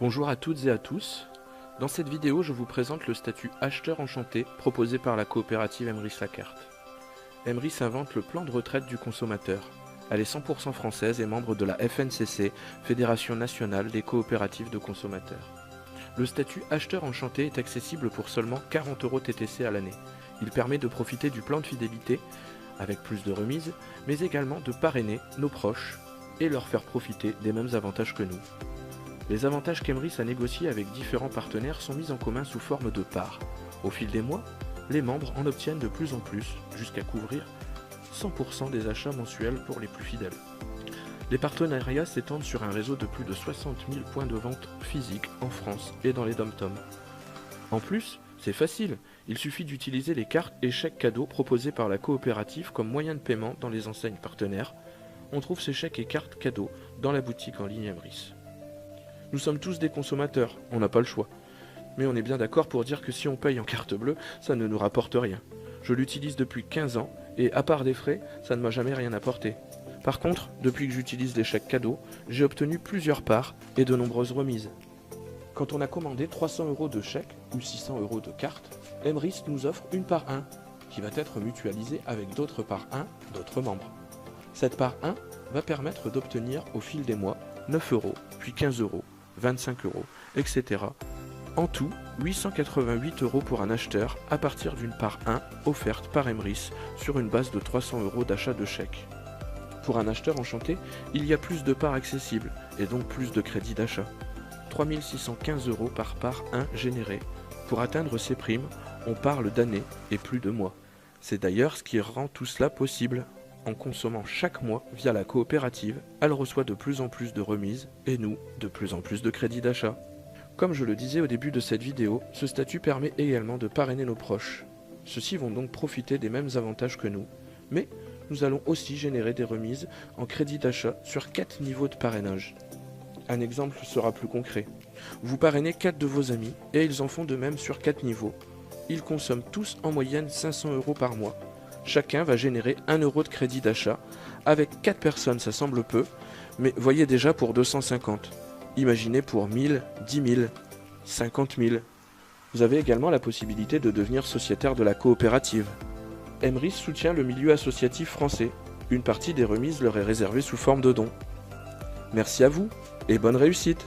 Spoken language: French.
Bonjour à toutes et à tous. Dans cette vidéo, je vous présente le statut acheteur enchanté proposé par la coopérative Emrys-Lacarte. Emrys invente le plan de retraite du consommateur. Elle est 100% française et membre de la FNCC, Fédération nationale des coopératives de consommateurs. Le statut acheteur enchanté est accessible pour seulement 40 € TTC à l'année. Il permet de profiter du plan de fidélité, avec plus de remises, mais également de parrainer nos proches et leur faire profiter des mêmes avantages que nous. Les avantages qu'Emrys a négociés avec différents partenaires sont mis en commun sous forme de parts. Au fil des mois, les membres en obtiennent de plus en plus, jusqu'à couvrir 100% des achats mensuels pour les plus fidèles. Les partenariats s'étendent sur un réseau de plus de 60 000 points de vente physiques en France et dans les dom-toms. En plus, c'est facile, il suffit d'utiliser les cartes et chèques cadeaux proposés par la coopérative comme moyen de paiement dans les enseignes partenaires. On trouve ces chèques et cartes cadeaux dans la boutique en ligne Emrys. Nous sommes tous des consommateurs, on n'a pas le choix. Mais on est bien d'accord pour dire que si on paye en carte bleue, ça ne nous rapporte rien. Je l'utilise depuis 15 ans et à part des frais, ça ne m'a jamais rien apporté. Par contre, depuis que j'utilise les chèques cadeaux, j'ai obtenu plusieurs parts et de nombreuses remises. Quand on a commandé 300 € de chèques ou 600 € de cartes, Emrys nous offre une part 1 qui va être mutualisée avec d'autres parts 1 d'autres membres. Cette part 1 va permettre d'obtenir au fil des mois 9 €, puis 15 €, 25 €, etc. En tout, 888 € pour un acheteur à partir d'une part 1 offerte par Emrys sur une base de 300 € d'achat de chèques. Pour un acheteur enchanté, il y a plus de parts accessibles et donc plus de crédits d'achat. 3 615 € par part 1 générée. Pour atteindre ces primes, on parle d'années et plus de mois. C'est d'ailleurs ce qui rend tout cela possible. En consommant chaque mois via la coopérative, elle reçoit de plus en plus de remises et nous, de plus en plus de crédits d'achat. Comme je le disais au début de cette vidéo, ce statut permet également de parrainer nos proches. Ceux-ci vont donc profiter des mêmes avantages que nous, mais nous allons aussi générer des remises en crédit d'achat sur 4 niveaux de parrainage. Un exemple sera plus concret. Vous parrainez 4 de vos amis et ils en font de même sur 4 niveaux. Ils consomment tous en moyenne 500 € par mois. Chacun va générer 1 € de crédit d'achat. Avec 4 personnes, ça semble peu, mais voyez déjà pour 250. Imaginez pour 1000, 10 000, 50 000. Vous avez également la possibilité de devenir sociétaire de la coopérative. Emrys soutient le milieu associatif français. Une partie des remises leur est réservée sous forme de dons. Merci à vous et bonne réussite!